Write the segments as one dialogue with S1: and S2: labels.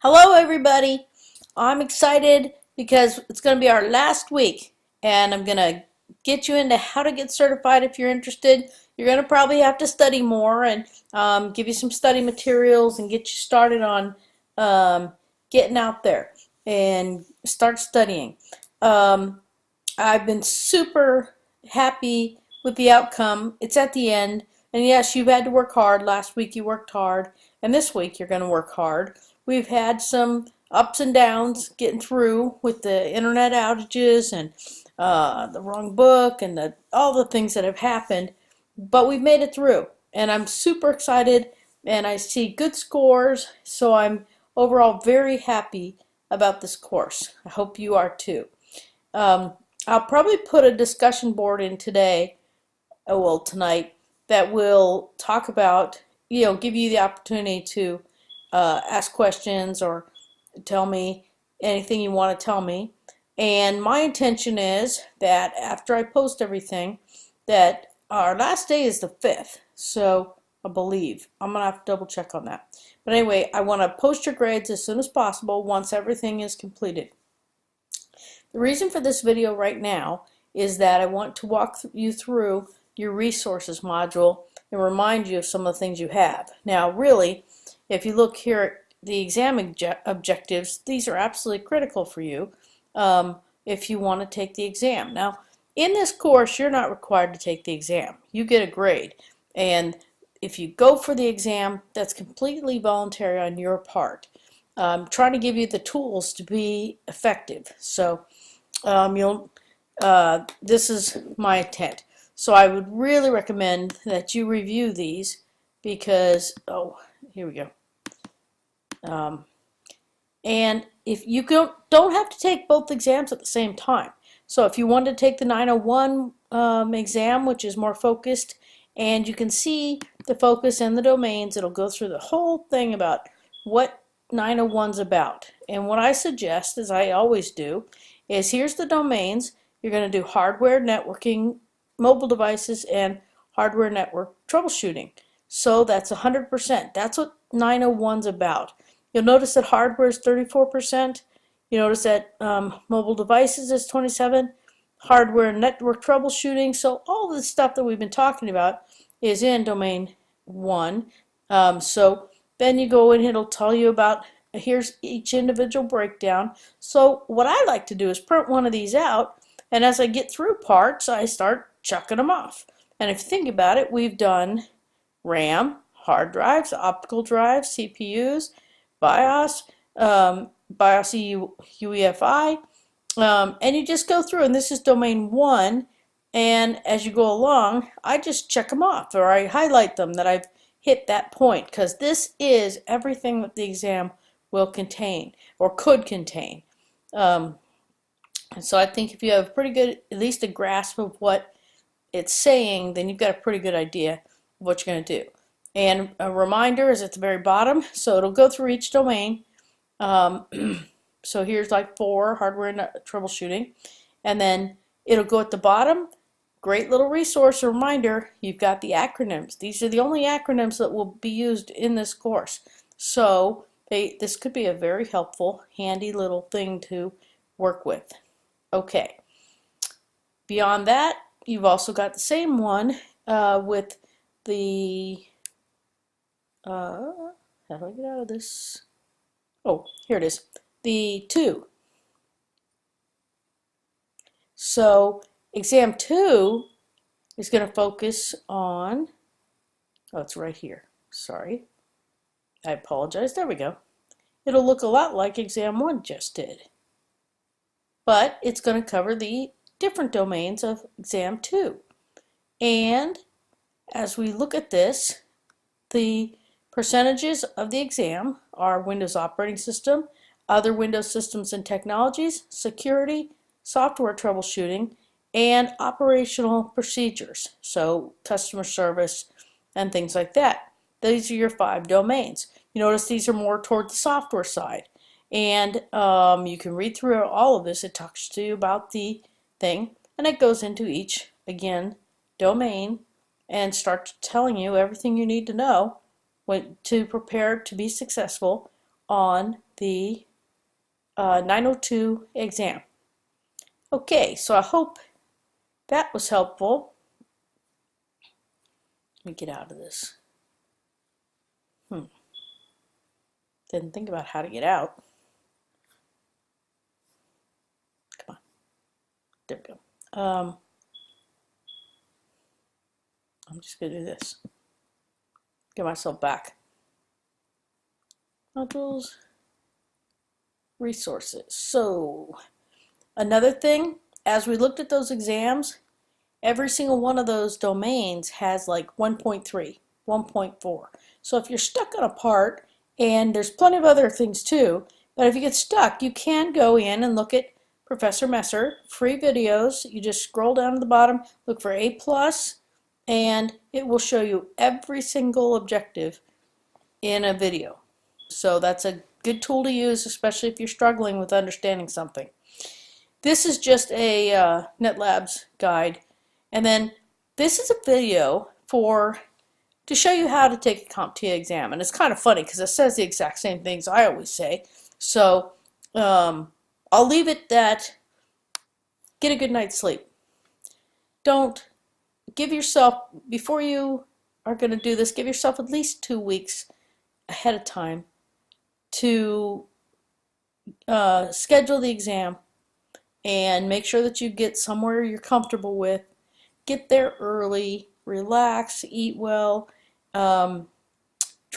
S1: Hello, everybody. I'm excited because it's going to be our last week, and I'm going to get you into how to get certified if you're interested. You're going to probably have to study more and give you some study materials and get you started on um, getting out there and start studying. Um, I've been super happy with the outcome. It's at the end. And yes, you've had to work hard. Last week you worked hard, and this week you're going to work hard. We've had some ups and downs getting through with the internet outages and the wrong book and all the things that have happened, but we've made it through. And I'm super excited, and I see good scores, so I'm overall very happy about this course. I hope you are too. Um, I'll probably put a discussion board in today, well, tonight, that will talk about, give you the opportunity to ask questions or tell me anything you want to tell me. And my intention is that after I post everything, that our last day is the 5th. So I believe. I'm going to have to double check on that. But anyway, I want to post your grades as soon as possible once everything is completed. The reason for this video right now is that I want to walk you through your resources module and remind you of some of the things you have. Now, really, if you look here at the exam objectives, these are absolutely critical for you if you want to take the exam. Now, in this course, you're not required to take the exam. You get a grade. And if you go for the exam, that's completely voluntary on your part. I'm trying to give you the tools to be effective. So this is my intent. So I would really recommend that you review these because, here we go. And if you don't have to take both exams at the same time. So if you want to take the 901 exam, which is more focused, and you can see the focus and the domains, it'll go through the whole thing about what 901's about. And what I suggest, as I always do, is here's the domains. You're going to do hardware, networking, mobile devices, and hardware network troubleshooting. So that's 100%. That's what 901's about. You'll notice that hardware is 34%. You notice that mobile devices is 27%. Hardware and network troubleshooting. So all the stuff that we've been talking about is in domain 1. So then you go and it'll tell you about, here's each individual breakdown. So what I like to do is print one of these out, and as I get through parts, I start chucking them off. And if you think about it, we've done RAM, hard drives, optical drives, CPUs, BIOS, BIOS UEFI, and you just go through, and this is domain 1, and as you go along, I just check them off, or I highlight them that I've hit that point, because this is everything that the exam will contain, or could contain. And so I think if you have pretty good, at least a grasp of what it's saying, then you've got a pretty good idea of what you're going to do. And a reminder is at the very bottom, so it'll go through each domain. So here's like 4, hardware and troubleshooting. And then it'll go at the bottom. Great little resource, a reminder, you've got the acronyms. These are the only acronyms that will be used in this course. So this could be a very helpful, handy little thing to work with. Okay. Beyond that, you've also got the same one with the, how do I get out of this? Oh, here it is. The 2. So exam 2 is going to focus on, it's right here. Sorry. I apologize. There we go. It'll look a lot like exam 1 just did. But it's going to cover the different domains of exam 2. And as we look at this, the percentages of the exam are Windows operating system, other Windows systems and technologies, security, software troubleshooting, and operational procedures, so customer service and things like that. These are your 5 domains. You notice these are more toward the software side. And you can read through all of this. It talks to you about the thing, and it goes into each, again, domain and starts telling you everything you need to know to prepare to be successful on the 902 exam. Okay, so I hope that was helpful. Let me get out of this. Didn't think about how to get out. Come on. There we go. I'm just going to do this. Get myself back. Modules. Resources. So, another thing, as we looked at those exams, every single one of those domains has like 1.3, 1.4. So if you're stuck on a part, and there's plenty of other things too, but if you get stuck, you can go in and look at Professor Messer, free videos. You just scroll down to the bottom, look for A+, and it will show you every single objective in a video. So that's a good tool to use, especially if you're struggling with understanding something. This is just a NetLabs guide. And then this is a video to show you how to take a CompTIA exam. And it's kind of funny because it says the exact same things I always say. So I'll leave it that get a good night's sleep. Don't give yourself, before you are going to do this, give yourself at least 2 weeks ahead of time to schedule the exam and make sure that you get somewhere you're comfortable with. Get there early, relax, eat well. Try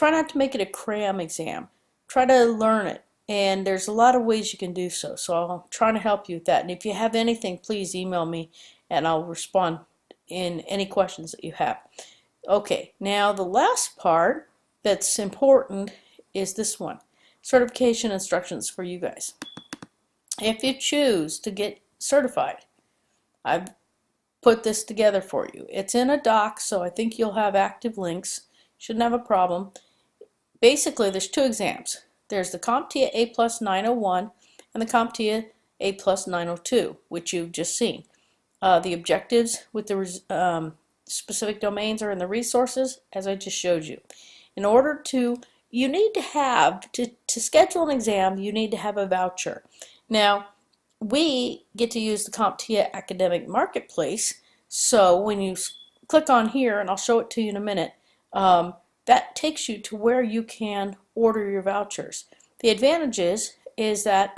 S1: not to make it a cram exam. Try to learn it. And there's a lot of ways you can do so. So I'll try to help you with that. And if you have anything, please email me and I'll respond in any questions that you have. Okay, now the last part that's important is this one. Certification instructions for you guys. If you choose to get certified, I've put this together for you. It's in a doc, so I think you'll have active links. Shouldn't have a problem. Basically, there's 2 exams. There's the CompTIA A+ 901 and the CompTIA A+ 902, which you've just seen. The objectives with the specific domains are in the resources, as I just showed you. In order to, you need to have, to schedule an exam, you need to have a voucher. Now, we get to use the CompTIA Academic Marketplace, so when you click on here, and I'll show it to you in a minute, that takes you to where you can order your vouchers. The advantage is that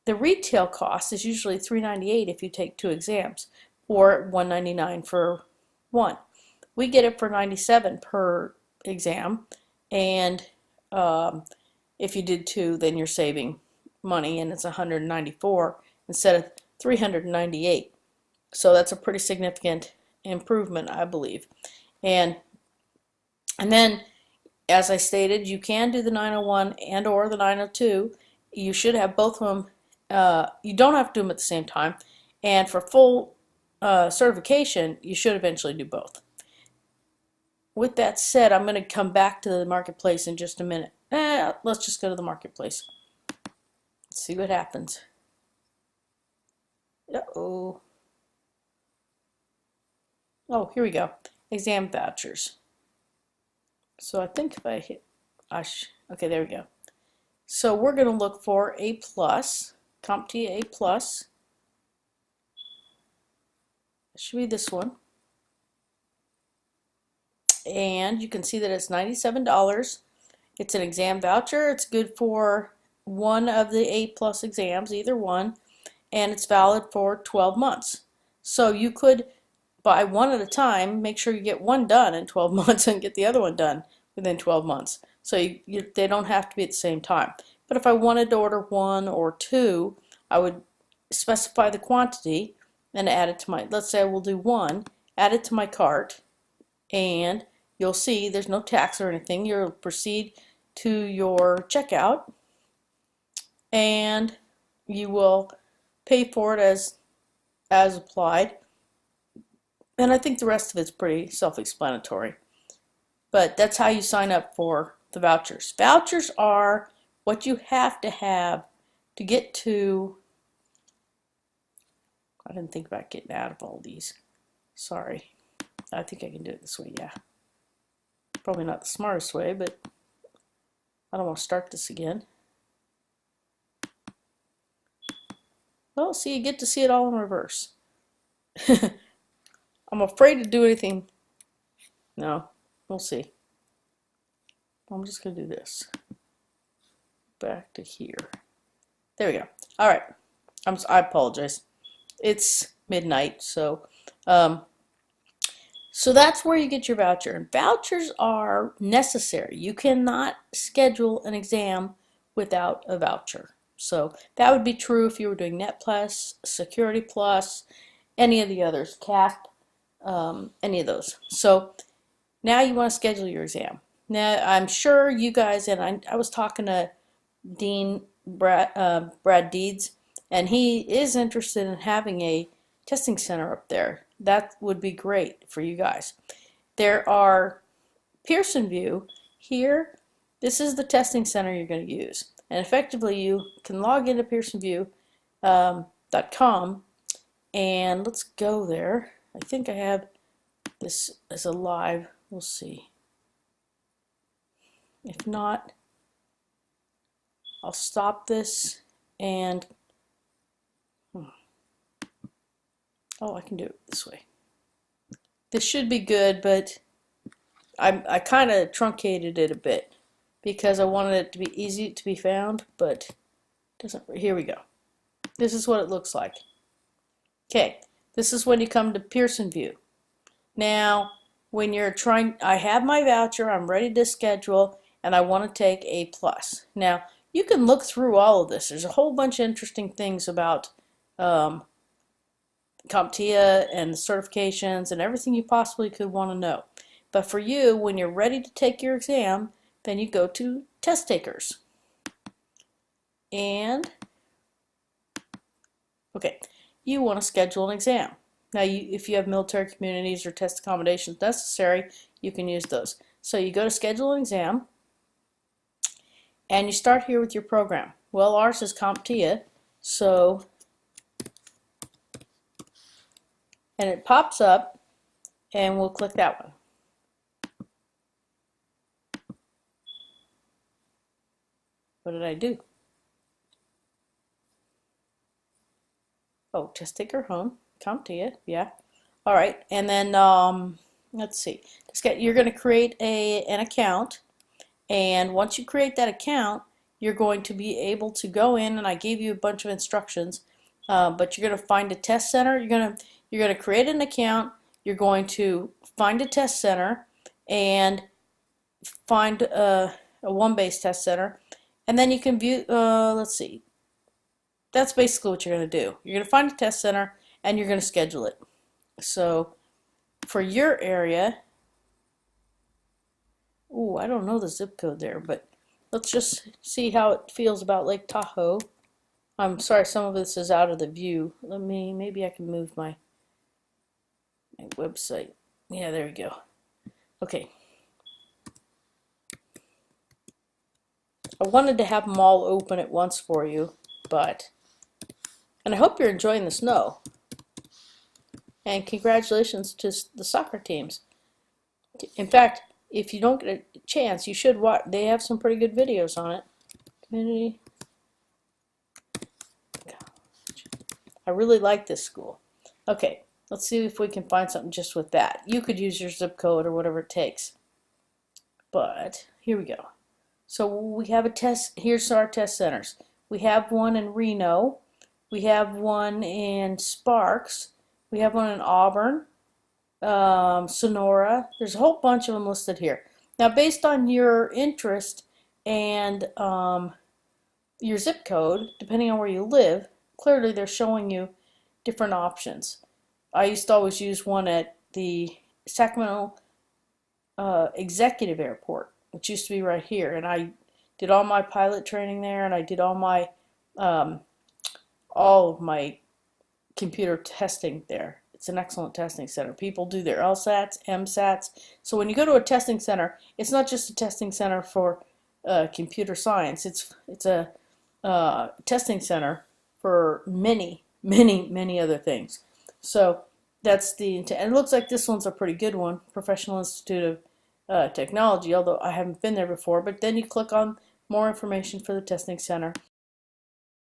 S1: the retail cost is usually $3.98 if you take 2 exams, or $1.99 for one. We get it for $97 per exam, and if you did 2, then you're saving money, and it's $194 instead of $398. So that's a pretty significant improvement, I believe. And then, as I stated, you can do the 901 and or the 902. You should have both of them. You don't have to do them at the same time. And for full certification, you should eventually do both. With that said, I'm going to come back to the marketplace in just a minute. Let's just go to the marketplace. Let's see what happens. Uh-oh. Oh, here we go. Exam vouchers. So I think if I hit, okay, there we go. So we're going to look for A+, CompTIA A+. It should be this one. And you can see that it's $97. It's an exam voucher. It's good for one of the A+ exams, either one, and it's valid for 12 months. So you could buy one at a time, make sure you get one done in 12 months and get the other one done within 12 months. So they don't have to be at the same time. But if I wanted to order 1 or 2, I would specify the quantity and add it to my, let's say I will do 1, add it to my cart, and you'll see there's no tax or anything. You'll proceed to your checkout, and you will pay for it as applied. And I think the rest of it's pretty self-explanatory. But that's how you sign up for the vouchers. Vouchers are what you have to get to. I didn't think about getting out of all these. Sorry. I think I can do it this way, yeah. Probably not the smartest way, but I don't want to start this again. Well, see, you get to see it all in reverse. I'm afraid to do anything. No, we'll see. I'm just going to do this. Back to here. There we go. All right. I apologize. It's midnight, so so that's where you get your voucher. And vouchers are necessary. You cannot schedule an exam without a voucher. So that would be true if you were doing Net Plus, Security Plus, any of the others, CAP, any of those. So now you want to schedule your exam. Now I'm sure you guys, and I was talking to Dean Brad Deeds, and he is interested in having a testing center up there. That would be great for you guys. There are Pearson VUE here. This is the testing center you're going to use. And effectively, you can log into pearsonvue.com, and let's go there. I think I have this as a live. We'll see. If not, I'll stop this and oh, I can do it this way. This should be good, but I kind of truncated it a bit because I wanted it to be easy to be found, but it doesn't. Here we go. This is what it looks like. Okay, this is when you come to Pearson VUE. Now, when you're trying, I have my voucher, I'm ready to schedule, and I want to take A+. Now, you can look through all of this. There's a whole bunch of interesting things about CompTIA and the certifications and everything you possibly could want to know. But for you, when you're ready to take your exam, then you go to Test Takers. And, okay, you want to schedule an exam. Now, if you have military communities or test accommodations necessary, you can use those. So you go to Schedule an Exam, and you start here with your program. Well, ours is CompTIA, so, and it pops up, and we'll click that one. What did I do? Oh, Test Taker Home, CompTIA, yeah. All right, and then let's see. You're going to create an account. And once you create that account, you're going to be able to go in, and I gave you a bunch of instructions, but you're going to find a test center. You're going to create an account. You're going to find a test center and find a one-base test center, and then you can view. Let's see. That's basically what you're going to do. You're going to find a test center, and you're going to schedule it. So for your area. Ooh, I don't know the zip code there, but let's just see how it feels about Lake Tahoe. I'm sorry, some of this is out of the view. Maybe I can move my website. Yeah, there we go. Okay. I wanted to have them all open at once for you, and I hope you're enjoying the snow. And congratulations to the soccer teams. In fact, if you don't get a chance, you should watch. They have some pretty good videos on it. Community. I really like this school. Okay, let's see if we can find something just with that. You could use your zip code or whatever it takes. But here we go. So we have a test. Here's our test centers. We have one in Reno. We have one in Sparks. We have one in Auburn. Sonora. There's a whole bunch of them listed here. Now, based on your interest and your zip code, depending on where you live, clearly they're showing you different options. I used to always use one at the Sacramento Executive Airport, which used to be right here, and I did all my pilot training there, and I did all of my computer testing there. It's an excellent testing center. People do their LSATs, MSATs. So when you go to a testing center, it's not just a testing center for computer science. It's a testing center for many other things. So that's the intent. And it looks like this one's a pretty good one, Professional Institute of Technology, although I haven't been there before. But then you click on more information for the testing center,